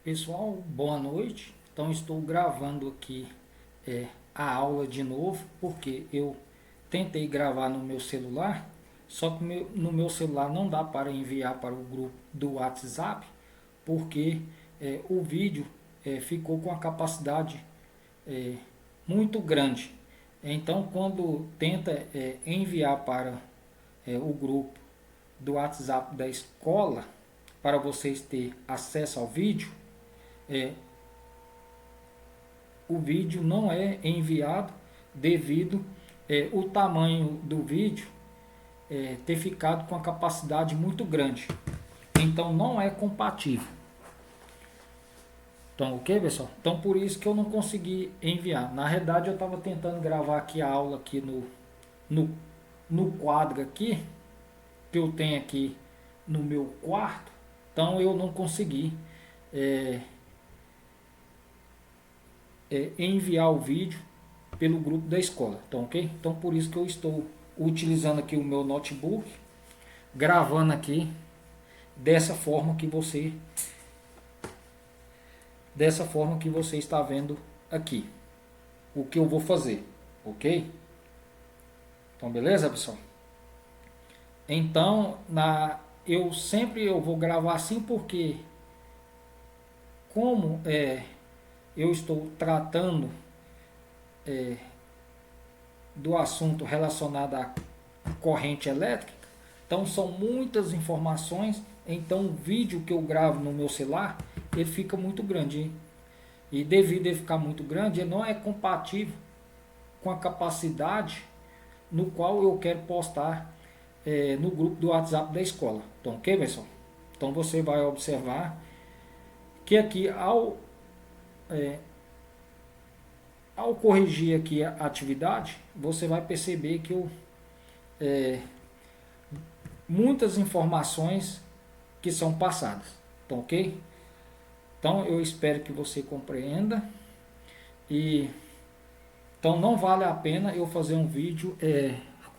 Pessoal, boa noite. Então estou gravando aqui a aula de novo, porque eu tentei gravar no meu celular, só que no meu celular não dá para enviar para o grupo do WhatsApp, porque o vídeo ficou com a capacidade é, muito grande. Então quando tenta enviar para o grupo do WhatsApp da escola, para vocês terem acesso ao vídeo, é, o vídeo não é enviado devido o tamanho do vídeo ter ficado com a capacidade muito grande. Então não é compatível. Então, ok, pessoal? Então por isso que eu não consegui enviar. Na realidade eu estava tentando gravar aqui a aula aqui no, no quadro aqui, que eu tenho aqui no meu quarto. Então eu não consegui enviar o vídeo pelo grupo da escola, então, ok? Então por isso que eu estou utilizando aqui o meu notebook, gravando aqui dessa forma que você está vendo aqui o que eu vou fazer, ok? Então beleza, pessoal? Então eu vou gravar assim porque como eu estou tratando do assunto relacionado à corrente elétrica, então são muitas informações, então o vídeo que eu gravo no meu celular, ele fica muito grande, e devido a ele ficar muito grande, ele não é compatível com a capacidade no qual eu quero postar no grupo do WhatsApp da escola. Então, ok, pessoal? Então você vai observar que aqui ao corrigir aqui a atividade, você vai perceber que muitas informações que são passadas, então, ok? Então eu espero que você compreenda, e então não vale a pena eu fazer um vídeo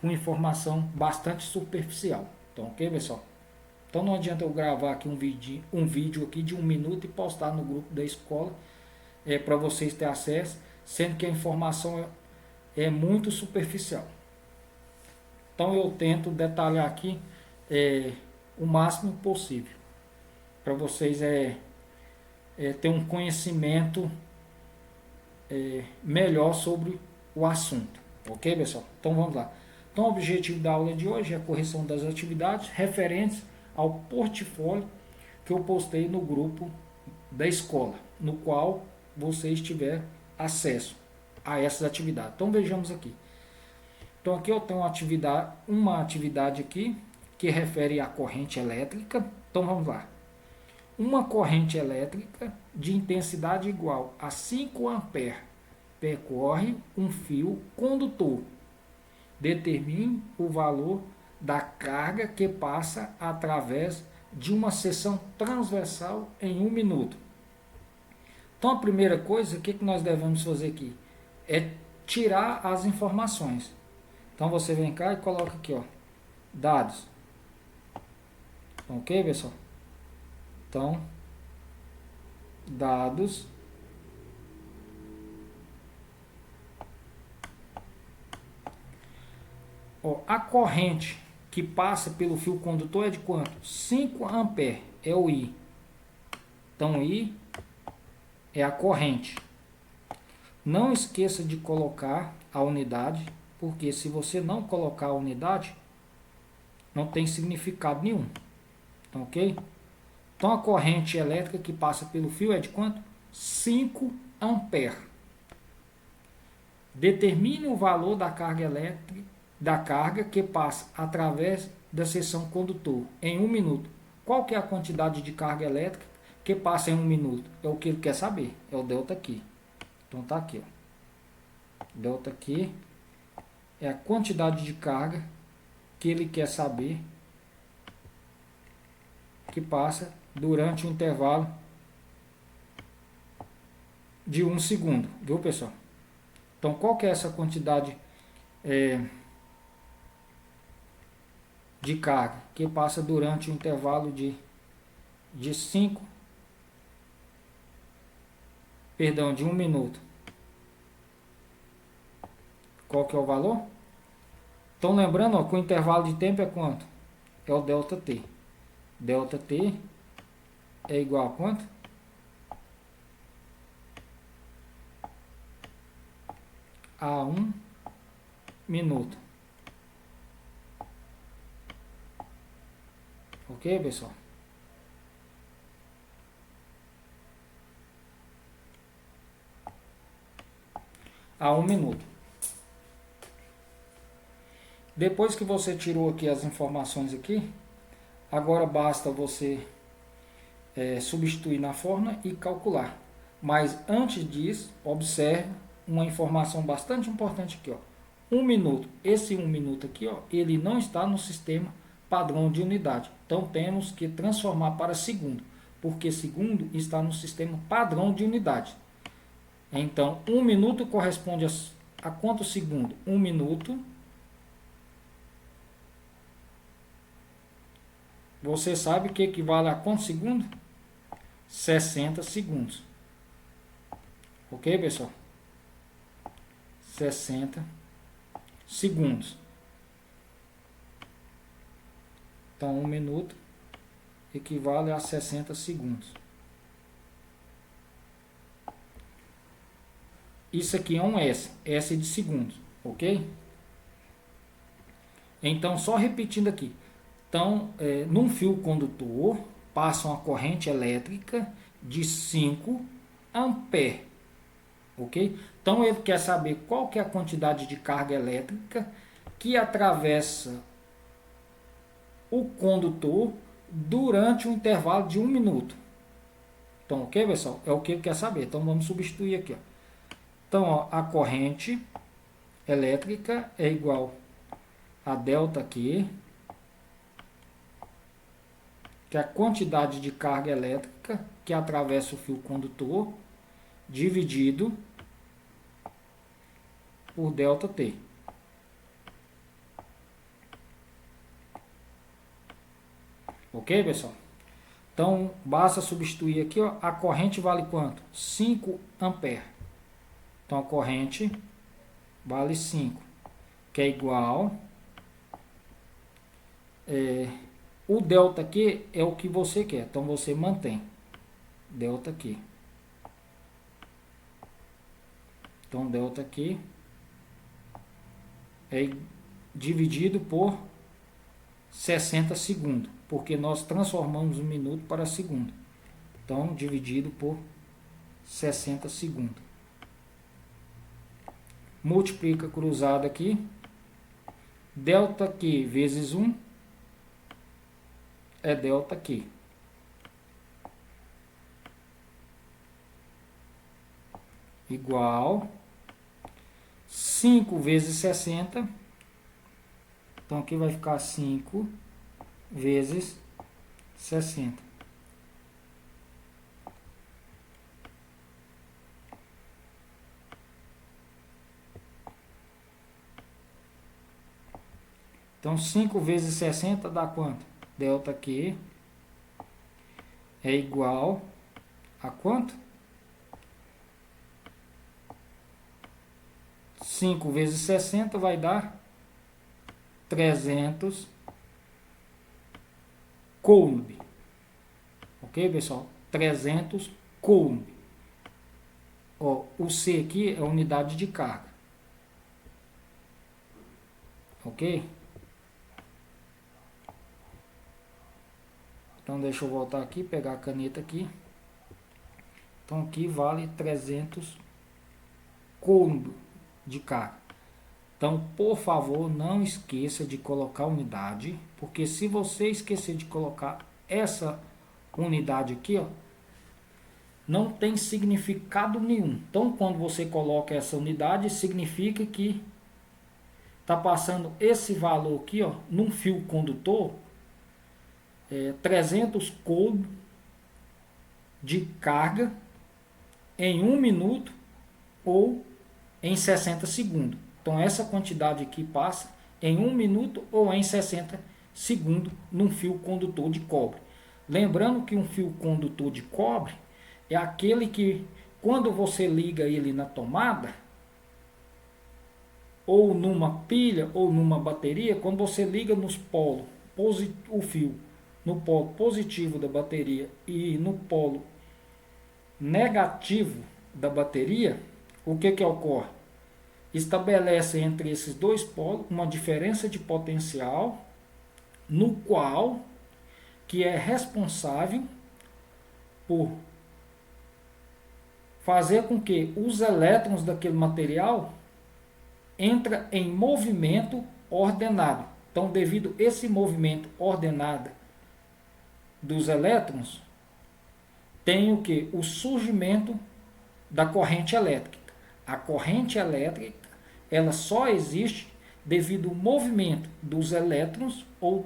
com informação bastante superficial, então, ok, pessoal? Então não adianta eu gravar aqui um vídeo aqui de 1 minuto e postar no grupo da escola para vocês terem acesso, sendo que a informação é muito superficial. Então eu tento detalhar aqui o máximo possível para vocês ter um conhecimento melhor sobre o assunto, ok, pessoal? Então vamos lá. Então o objetivo da aula de hoje é a correção das atividades referentes ao portfólio que eu postei no grupo da escola, no qual vocês tiver acesso a essas atividades. Então vejamos aqui. Então aqui eu tenho uma atividade aqui que refere à corrente elétrica. Então vamos lá. Uma corrente elétrica de intensidade igual a 5 amperes percorre um fio condutor. Determine o valor da carga que passa através de uma seção transversal em 1 minuto. Então a primeira coisa, o que nós devemos fazer aqui? É tirar as informações. Então você vem cá e coloca aqui, ó, dados. Ok, pessoal? Então, dados. Ó, a corrente que passa pelo fio condutor é de quanto? 5 amperes é o I. Então, I é a corrente. Não esqueça de colocar a unidade, porque se você não colocar a unidade, não tem significado nenhum. Então, ok? Então a corrente elétrica que passa pelo fio é de quanto? 5 amperes. Determine o valor da carga elétrica, da carga que passa através da seção condutor em 1 minuto. Qual que é a quantidade de carga elétrica que passa em 1 minuto? É o que ele quer saber, é o delta aqui. Então tá aqui, ó. Delta aqui é a quantidade de carga que ele quer saber que passa durante um intervalo de 1 segundo, viu, pessoal? Então qual que é essa quantidade de carga que passa durante um intervalo de 5 Perdão, de 1 minuto. Qual que é o valor? Então lembrando, ó, que o intervalo de tempo é quanto? É o ΔT. ΔT é igual a quanto? A 1 minuto. Ok, pessoal? A 1 minuto. Depois que você tirou aqui as informações aqui, agora basta você substituir na fórmula e calcular. Mas antes disso, observe uma informação bastante importante aqui, ó. 1 minuto. Esse 1 minuto aqui, ó, ele não está no sistema padrão de unidade. Então temos que transformar para segundo, porque segundo está no sistema padrão de unidade. Então 1 minuto corresponde a quantos segundos? 1 minuto. Você sabe que equivale a quantos segundos? 60 segundos. Ok, pessoal? 60 segundos. Então, 1 minuto equivale a 60 segundos. Isso aqui é um S. S de segundos. Ok? Então, só repetindo aqui. Então, num fio condutor, passa uma corrente elétrica de 5 amperes. Ok? Então, ele quer saber qual que é a quantidade de carga elétrica que atravessa o condutor durante um intervalo de 1 minuto. Então, ok, pessoal? É o que ele quer saber. Então, vamos substituir aqui. Ó. Então, ó, a corrente elétrica é igual a ΔQ, que é a quantidade de carga elétrica que atravessa o fio condutor, dividido por ΔT. Ok, pessoal? Então, basta substituir aqui, ó, a corrente vale quanto? 5 amperes. Então, a corrente vale 5, que é igual... o ΔQ é o que você quer, então você mantém. ΔQ. Então, ΔQ é dividido por 60 segundos, porque nós transformamos um minuto para segundo. Então, dividido por 60 segundos. Multiplica cruzado aqui. ΔQ vezes 1 é ΔQ. Igual 5 vezes 60. Então, aqui vai ficar 5 vezes 60. Então, 5 vezes 60 dá quanto? ΔQ é igual a quanto? 5 vezes 60 vai dar 300 coulomb. Ok, pessoal? 300 coulomb. Ó, o C aqui é a unidade de carga. Ok? Então, deixa eu voltar aqui, pegar a caneta aqui. Então, aqui vale 300 coulomb de carga. Então, por favor, não esqueça de colocar unidade, porque se você esquecer de colocar essa unidade aqui, ó, não tem significado nenhum. Então, quando você coloca essa unidade, significa que está passando esse valor aqui, ó, num fio condutor, 300 coulomb de carga em 1 minuto ou em 60 segundos. Então, essa quantidade aqui passa em 1 minuto ou em 60 segundos num fio condutor de cobre. Lembrando que um fio condutor de cobre é aquele que quando você liga ele na tomada, ou numa pilha, ou numa bateria, quando você liga nos polos, o fio no polo positivo da bateria e no polo negativo da bateria, o que ocorre? Estabelece entre esses dois polos uma diferença de potencial, no qual que é responsável por fazer com que os elétrons daquele material entrem em movimento ordenado. Então, devido a esse movimento ordenado dos elétrons, tem o que? O surgimento da corrente elétrica. A corrente elétrica, ela só existe devido ao movimento dos elétrons ou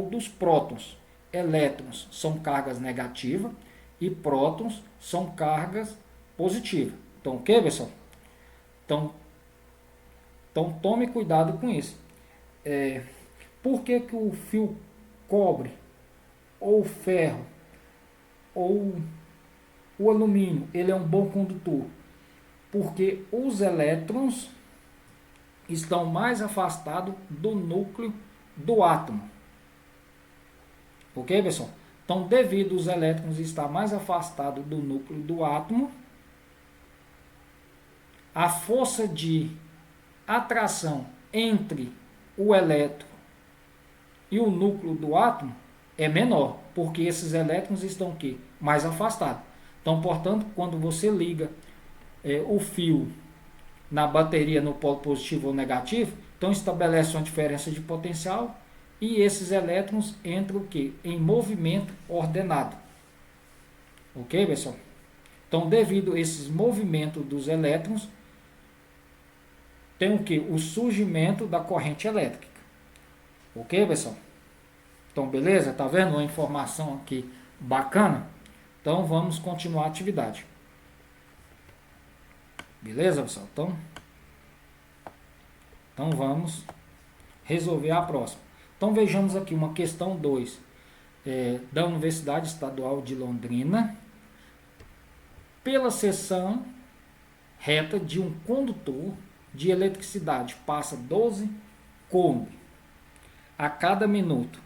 dos prótons. Elétrons são cargas negativas e prótons são cargas positivas. Então, ok, pessoal? Então tome cuidado com isso. Por que o fio cobre, ou ferro, ou o alumínio, ele é um bom condutor? Porque os elétrons estão mais afastados do núcleo do átomo. Ok, pessoal? Então, devido aos elétrons estar mais afastados do núcleo do átomo, a força de atração entre o elétron e o núcleo do átomo é menor, porque esses elétrons estão aqui, mais afastados. Então, portanto, quando você liga o fio na bateria no polo positivo ou negativo, então estabelece uma diferença de potencial e esses elétrons entram o quê? Em movimento ordenado. Ok, pessoal? Então, devido a esses movimentos dos elétrons, tem o que? O surgimento da corrente elétrica. Ok, pessoal? Então, beleza? Tá vendo uma informação aqui bacana? Então, vamos continuar a atividade. Beleza, pessoal? Então vamos resolver a próxima. Então, vejamos aqui uma questão 2 da Universidade Estadual de Londrina. Pela seção reta de um condutor de eletricidade passa 12 coulombs a cada minuto.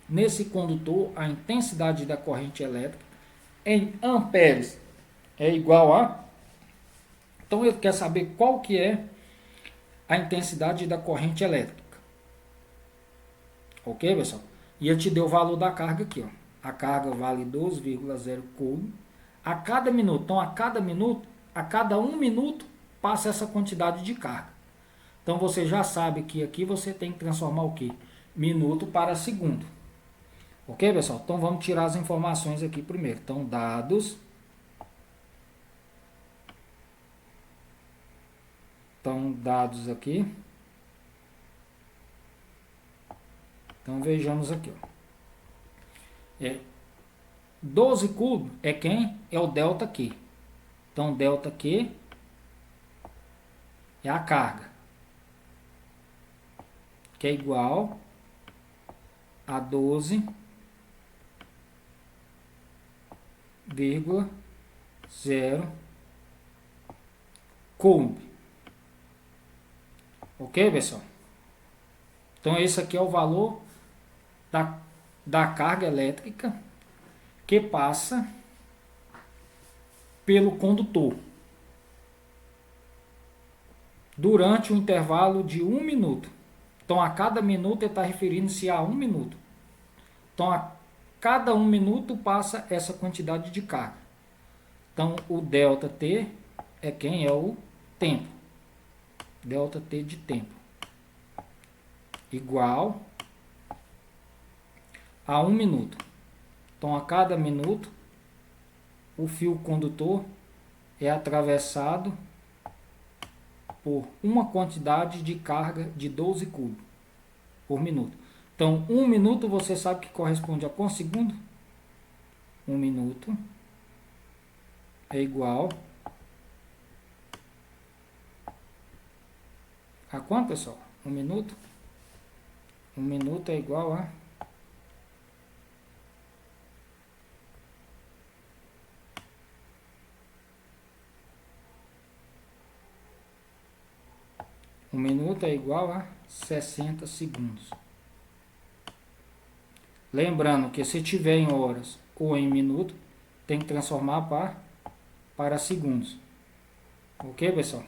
Nesse condutor, a intensidade da corrente elétrica em amperes é igual a... Então, ele quer saber qual que é a intensidade da corrente elétrica. Ok, pessoal? E eu te dei o valor da carga aqui, ó. A carga vale 12,0 coulomb a cada minuto. Então, a cada 1 minuto, passa essa quantidade de carga. Então, você já sabe que aqui você tem que transformar o quê? Minuto para segundo. Ok, pessoal? Então, vamos tirar as informações aqui primeiro. Então, dados. Então, dados aqui. Então, vejamos aqui, ó. 12 coulomb é quem? É o delta Q. Então, delta Q é a carga, que é igual a 12,0 coulomb. Ok, pessoal? Então, esse aqui é o valor da carga elétrica que passa pelo condutor durante o intervalo de 1 minuto. Então, a cada minuto ele está referindo-se a 1 minuto. Então, a cada 1 minuto passa essa quantidade de carga. Então, o delta T é quem? É o tempo. Delta T de tempo. Igual a 1 minuto. Então, a cada minuto, o fio condutor é atravessado por uma quantidade de carga de 12 coulombs por minuto. Então, 1 minuto você sabe que corresponde a quantos segundos? 1 minuto é igual a quanto, pessoal? 1 minuto? 1 minuto é igual a... 1 minuto é igual a 60 segundos. Lembrando que se tiver em horas ou em minuto, tem que transformar para segundos. Ok, pessoal?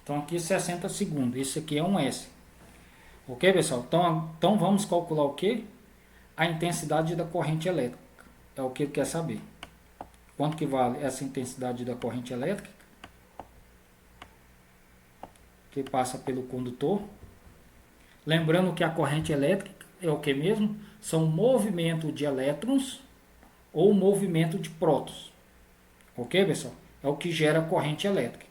Então aqui 60 segundos. Isso aqui é um S. Ok, pessoal? Então vamos calcular o que? A intensidade da corrente elétrica. É o que ele quer saber. Quanto que vale essa intensidade da corrente elétrica que passa pelo condutor? Lembrando que a corrente elétrica é o que mesmo? São movimento de elétrons ou movimento de prótons. Ok, pessoal? É o que gera corrente elétrica.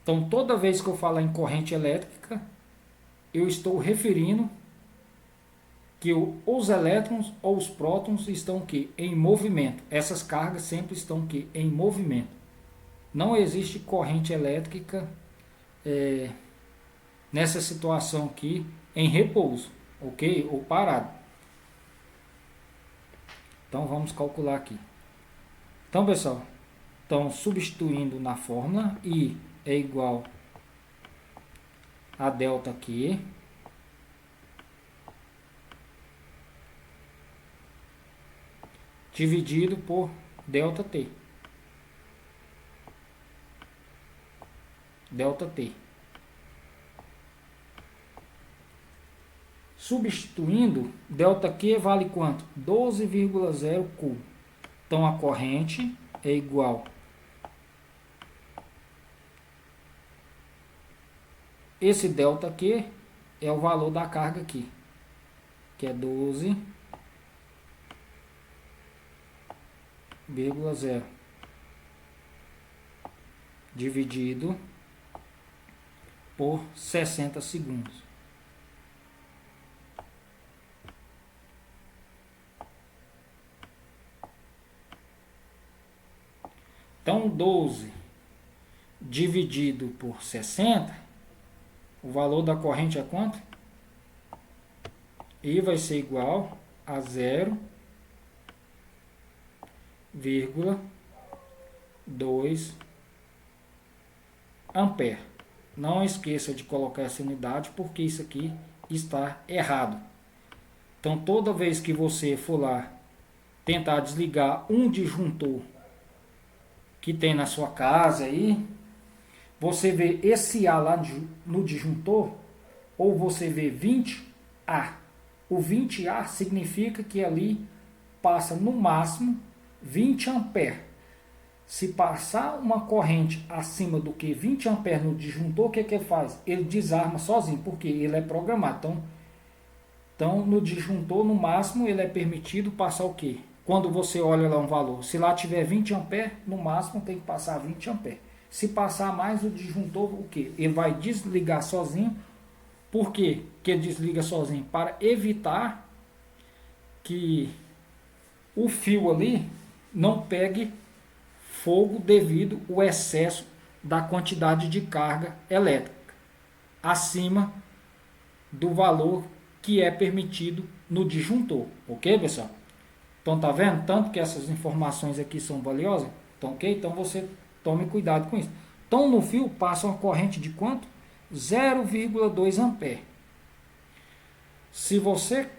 Então, toda vez que eu falar em corrente elétrica, eu estou referindo que os elétrons ou os prótons estão aqui em movimento. Essas cargas sempre estão aqui em movimento. Não existe corrente elétrica nessa situação aqui em repouso, ok? Ou parado. Então vamos calcular aqui. Então, pessoal, substituindo na fórmula, I é igual a delta Q dividido por delta T. Delta T. Substituindo, delta Q vale quanto? 12,0 cubo. Então a corrente é igual esse delta Q é o valor da carga aqui, que é 12,0 dividido por 60 segundos. Então 12 dividido por 60, o valor da corrente é quanto? I vai ser igual a 0,2 ampere. Não esqueça de colocar essa unidade, porque isso aqui está errado. Então, toda vez que você for lá tentar desligar um disjuntor que tem na sua casa aí, você vê esse A lá no disjuntor, ou você vê 20A. O 20A significa que ali passa no máximo 20 amperes. Se passar uma corrente acima do que 20 amperes no disjuntor, o que ele faz? Ele desarma sozinho, porque ele é programado. Então no disjuntor, no máximo, ele é permitido passar o quê? Quando você olha lá um valor, se lá tiver 20 amperes, no máximo tem que passar 20 amperes. Se passar mais, o disjuntor, o quê? Ele vai desligar sozinho. Por quê que ele desliga sozinho? Para evitar que o fio ali não pegue fogo devido ao excesso da quantidade de carga elétrica acima do valor que é permitido no disjuntor. Ok, pessoal? Então, tá vendo? Tanto que essas informações aqui são valiosas. Então, ok? Então, você tome cuidado com isso. Então, no fio passa uma corrente de quanto? 0,2 ampere. Se você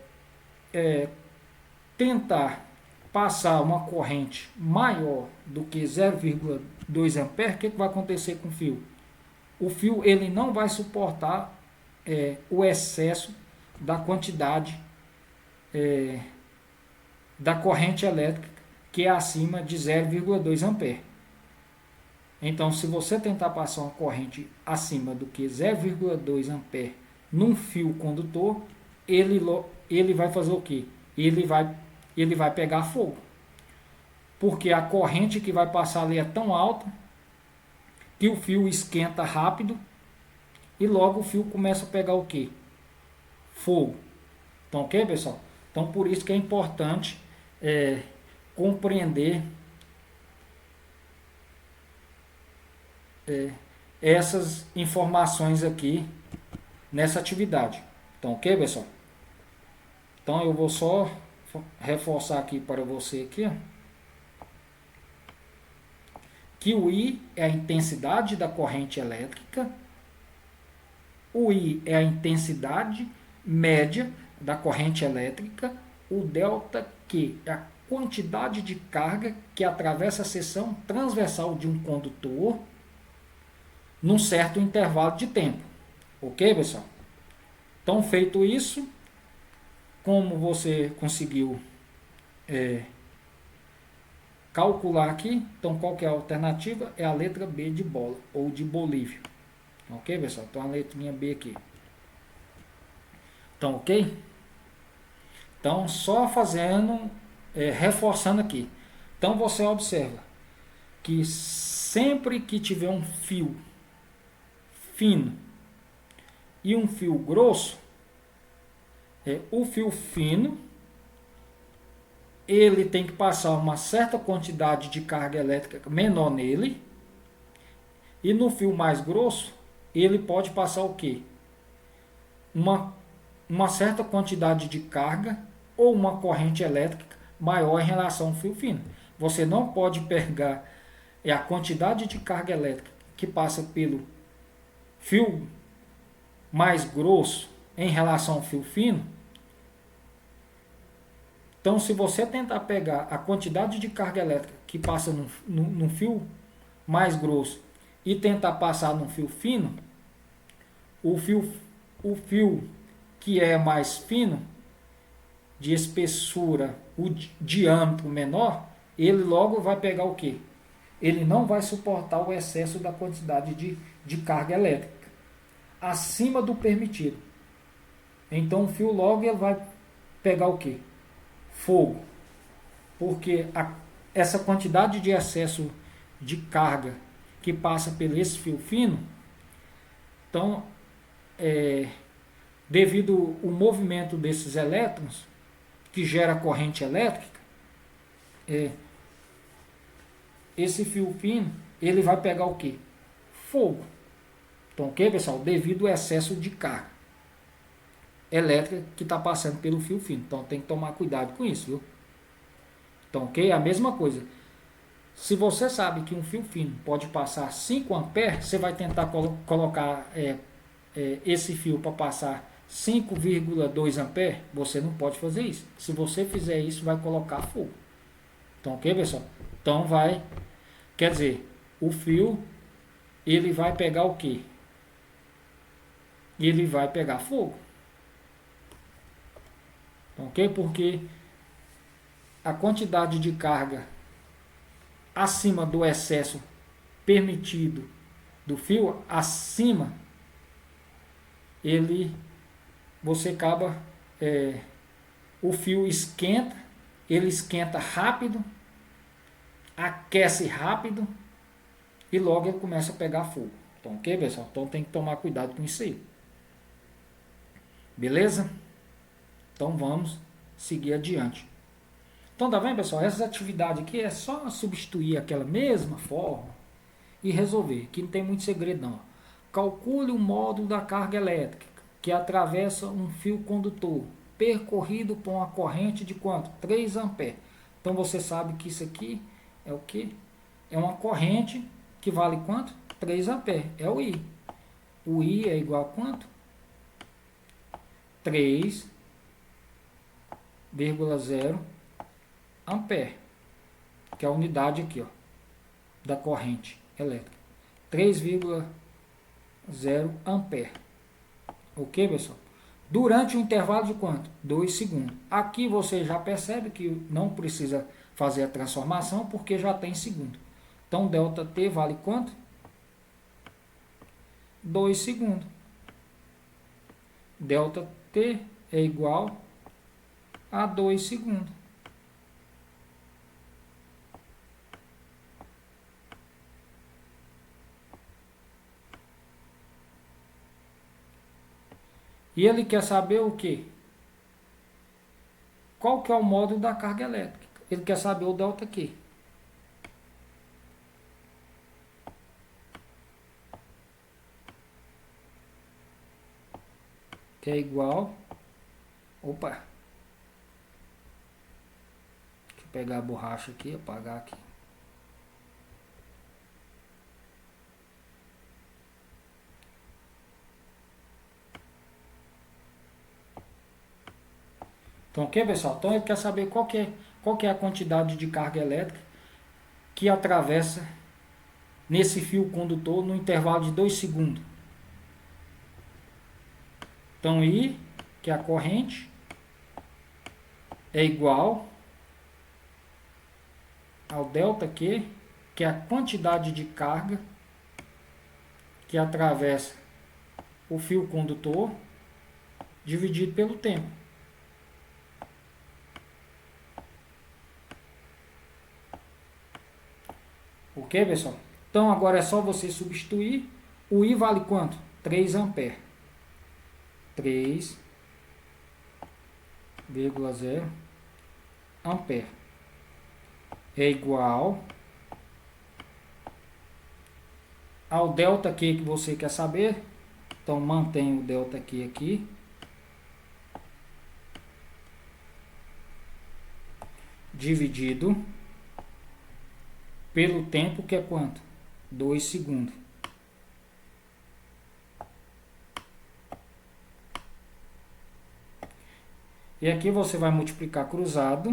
tentar passar uma corrente maior do que 0,2 ampere, o que vai acontecer com o fio? O fio ele não vai suportar o excesso da quantidade da corrente elétrica que é acima de 0,2 ampere. Então, se você tentar passar uma corrente acima do que 0,2 ampere num fio condutor, ele vai fazer o quê? Ele vai pegar fogo. Porque a corrente que vai passar ali é tão alta que o fio esquenta rápido e logo o fio começa a pegar o quê? Fogo. Então, ok, pessoal? Então, por isso que é importante compreender essas informações aqui nessa atividade. Então, ok, pessoal? Então, eu vou só reforçar aqui para você aqui, ó, que o I é a intensidade da corrente elétrica, o I é a intensidade média da corrente elétrica, o delta Q é a quantidade de carga que atravessa a seção transversal de um condutor num certo intervalo de tempo. Ok, pessoal? Então, feito isso, como você conseguiu calcular aqui, então qual que é a alternativa? É a letra B de bola, ou de Bolívia. Ok, pessoal? Então, a letrinha B aqui. Então, ok? Então, só fazendo, reforçando aqui. Então, você observa que sempre que tiver um fio fino e um fio grosso, o fio fino ele tem que passar uma certa quantidade de carga elétrica menor nele, e no fio mais grosso ele pode passar o quê? Uma certa quantidade de carga ou uma corrente elétrica maior em relação ao fio fino. Você não pode pegar a quantidade de carga elétrica que passa pelo fio mais grosso em relação ao fio fino. Então, se você tentar pegar a quantidade de carga elétrica que passa no fio mais grosso e tentar passar no fio fino, o fio que é mais fino, de espessura, o diâmetro menor, ele logo vai pegar o quê? Ele não vai suportar o excesso da quantidade de carga elétrica acima do permitido. Então o fio logo ele vai pegar o quê? Fogo. Porque essa quantidade de excesso de carga que passa por esse fio fino, então, devido ao movimento desses elétrons, que gera corrente elétrica, esse fio fino, ele vai pegar o quê? Fogo. Então, ok, pessoal? Devido ao excesso de carga elétrica que está passando pelo fio fino. Então, tem que tomar cuidado com isso, viu? Então, ok? A mesma coisa. Se você sabe que um fio fino pode passar 5 amperes, você vai tentar colocar esse fio para passar 5,2 amperes, você não pode fazer isso. Se você fizer isso, vai colocar fogo. Então, ok, pessoal? Então, quer dizer, o fio, ele vai pegar o quê? Ele vai pegar fogo. Então, ok? Porque a quantidade de carga acima do excesso permitido do fio, acima, você acaba, o fio esquenta, ele esquenta rápido, aquece rápido e logo ele começa a pegar fogo. Então, ok, pessoal? Então tem que tomar cuidado com isso aí. Beleza? Então vamos seguir adiante. Então tá vendo, pessoal? Essas atividades aqui é só substituir aquela mesma forma e resolver, que não tem muito segredo não. Calcule o módulo da carga elétrica que atravessa um fio condutor percorrido por uma corrente de quanto? 3 amperes. Então você sabe que isso aqui é o que? É uma corrente que vale quanto? 3 amperes. É o I. O I é igual a quanto? 3,0 ampere, que é a unidade aqui, ó, da corrente elétrica. 3,0 ampere. Ok, pessoal? Durante um intervalo de quanto? 2 segundos. Aqui você já percebe que não precisa fazer a transformação porque já tem segundo. Então, ΔT vale quanto? 2 segundos. ΔT é igual a 2 segundos. E ele quer saber o quê? Qual que é o módulo da carga elétrica? ele quer saber o delta Q. Que é igual... Opa! Deixa eu pegar a borracha aqui, apagar aqui. Então, ok, pessoal? Então, ele quer saber qual que é a quantidade de carga elétrica que atravessa nesse fio condutor no intervalo de 2 segundos. Então, I, que é a corrente, é igual ao delta Q, que é a quantidade de carga que atravessa o fio condutor, dividido pelo tempo. Ok, pessoal? Então, agora é só você substituir. O I vale quanto? 3 amperes. 3,0 ampere é igual ao delta Q que você quer saber. Então, mantém o delta Q aqui. Dividido pelo tempo, que é quanto? 2 segundos. E aqui você vai multiplicar cruzado.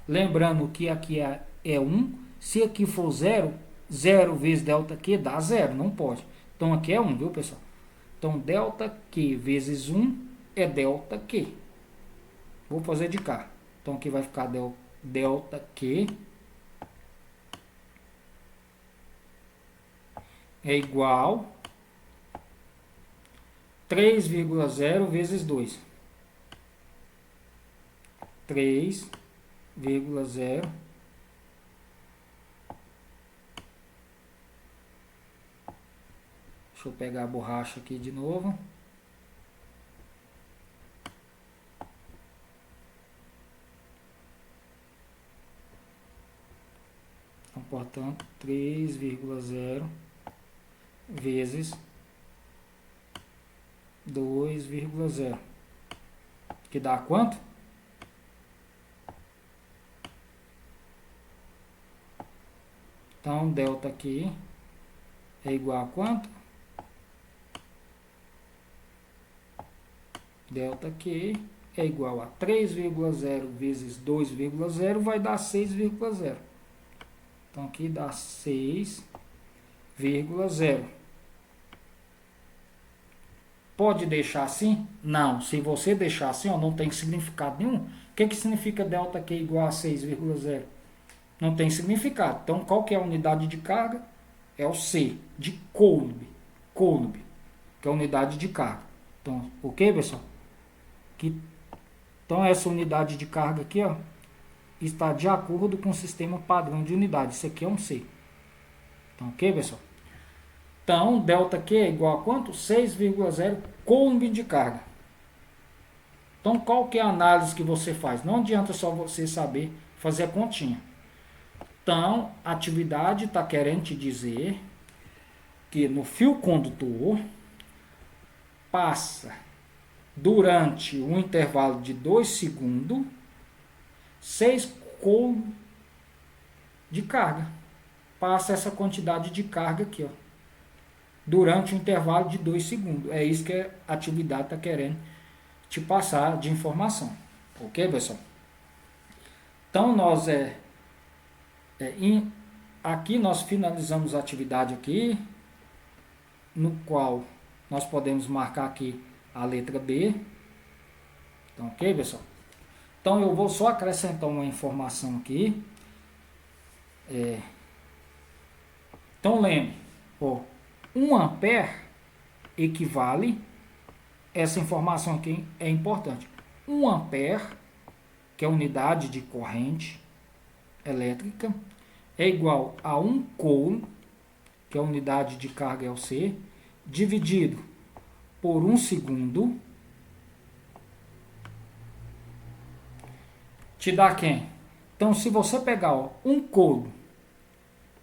Lembrando que aqui é 1. Se aqui for 0, 0 vezes delta Q dá 0. Não pode. Então aqui é 1, viu, pessoal? Então delta Q vezes 1 é delta Q. Vou fazer de cá. Então aqui vai ficar delta Q é igual 3,0 vezes 2. 3,0 Deixa eu pegar a borracha aqui de novo. Então, portanto, 3,0 vezes 2,0. Que dá quanto? Então, delta aqui é igual a quanto? Delta Q é igual a 3,0 vezes 2,0 vai dar 6,0. Então, aqui dá 6,0. Pode deixar assim? Não. Se você deixar assim, ó, não tem significado nenhum. O que significa delta Q igual a 6,0? Não tem significado. Então, qual que é a unidade de carga? É o C, de Coulomb. Coulomb, que é a unidade de carga. Então, ok, pessoal? Então, essa unidade de carga aqui, ó, está de acordo com o sistema padrão de unidade. Isso aqui é um C. Então, ok, pessoal? Então, delta Q é igual a quanto? 6,0 Coulomb de carga. Então, qual que é a análise que você faz? Não adianta só você saber fazer a continha. Então, a atividade está querendo te dizer que no fio condutor passa, durante um intervalo de 2 segundos, 6 Coulomb de carga. Passa essa quantidade de carga aqui, ó, durante um intervalo de 2 segundos. É isso que a atividade está querendo te passar de informação. Ok, pessoal? Então, nós aqui nós finalizamos a atividade aqui, no qual nós podemos marcar aqui a letra B. Então, ok, pessoal? Então, eu vou só acrescentar uma informação aqui. Então, lembre, 1 ampere equivale, essa informação aqui é importante, 1 ampere, que é a unidade de corrente elétrica, é igual a 1 coulomb, que é a unidade de carga é o C, dividido por 1 segundo, te dá quem? Então, se você pegar ó, 1 coulomb,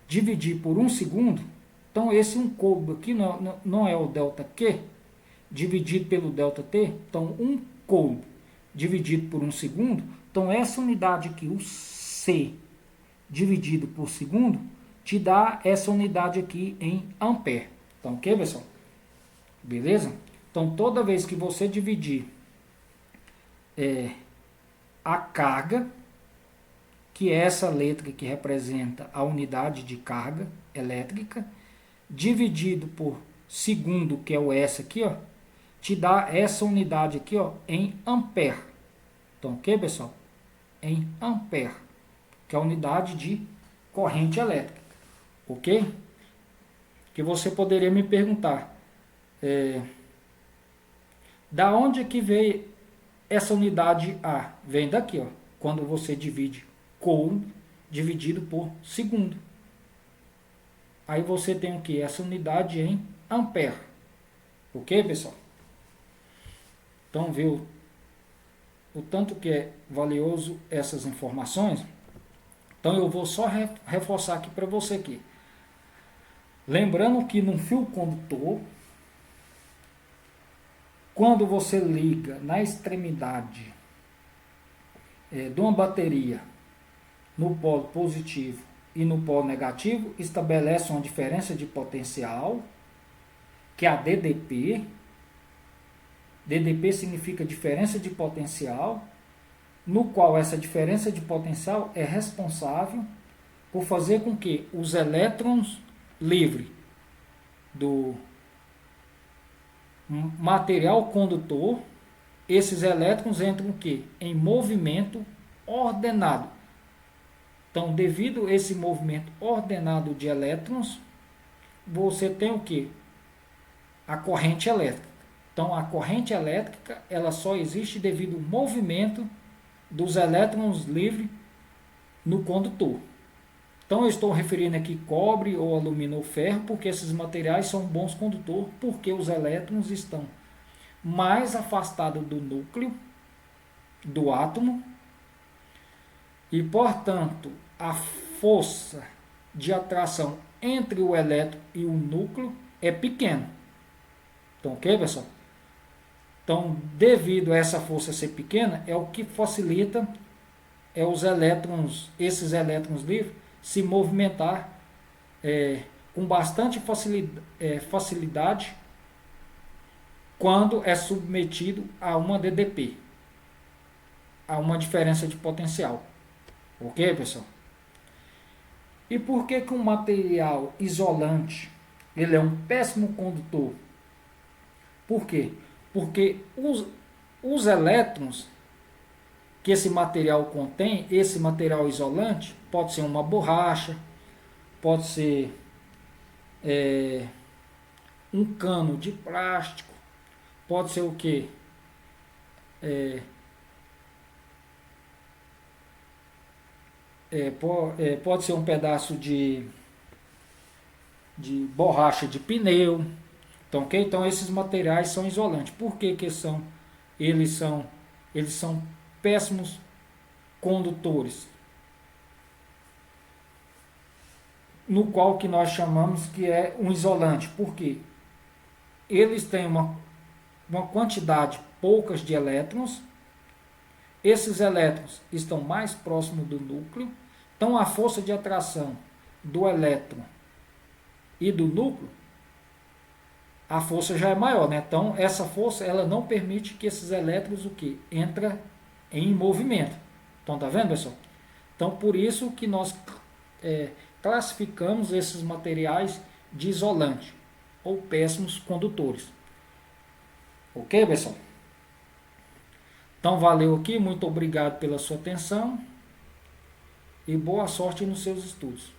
dividir por 1 segundo, então esse 1 coulomb aqui não é o ΔQ, dividido pelo ΔT, então 1 coulomb dividido por 1 segundo, então essa unidade aqui, o C, dividido por segundo, te dá essa unidade aqui em ampere. Então, ok, pessoal? Beleza? Então, toda vez que você dividir a carga, que é essa letra que representa a unidade de carga elétrica, dividido por segundo, que é o S aqui, ó, te dá essa unidade aqui, ó, em ampere. Então, ok, pessoal? Em ampere, que é a unidade de corrente elétrica, ok? Que você poderia me perguntar, da onde que veio essa unidade A? Vem daqui, ó, quando você divide coulomb dividido por segundo. Aí você tem o que? Essa unidade em ampere. Ok, pessoal? Então, viu o tanto que é valioso essas informações? Então, eu vou só reforçar aqui para você aqui. Lembrando que num fio condutor, quando você liga na extremidade de uma bateria no polo positivo e no polo negativo, estabelece uma diferença de potencial, que é a DDP. DDP significa diferença de potencial, no qual essa diferença de potencial é responsável por fazer com que os elétrons livres do material condutor, esses elétrons entram o quê? Em movimento ordenado. Então, devido a esse movimento ordenado de elétrons, você tem o quê? A corrente elétrica. Então, a corrente elétrica, ela só existe devido ao movimento dos elétrons livres no condutor. Então, eu estou referindo aqui cobre ou alumínio ou ferro, porque esses materiais são bons condutores, porque os elétrons estão mais afastados do núcleo, do átomo, e, portanto, a força de atração entre o elétron e o núcleo é pequena. Então, ok, pessoal? Então, devido a essa força ser pequena, é o que facilita os elétrons, esses elétrons livres, se movimentar com bastante facilidade quando é submetido a uma DDP, a uma diferença de potencial. Ok, pessoal? E por que um material isolante ele é um péssimo condutor? Por quê? Porque os elétrons que esse material contém, esse material isolante, pode ser uma borracha, pode ser um cano de plástico, pode ser o quê? Pode ser um pedaço de borracha de pneu. Então, ok? Então, esses materiais são isolantes. Por que eles são péssimos condutores? No qual que nós chamamos que é um isolante. Por quê? Eles têm uma quantidade poucas de elétrons. Esses elétrons estão mais próximos do núcleo. Então, a força de atração do elétron e do núcleo, a força já é maior, né? Então, essa força ela não permite que esses elétrons entrem em movimento. Então, tá vendo, pessoal? Então, por isso que nós classificamos esses materiais de isolante ou péssimos condutores. Ok, pessoal? Então, valeu aqui. Muito obrigado pela sua atenção e boa sorte nos seus estudos.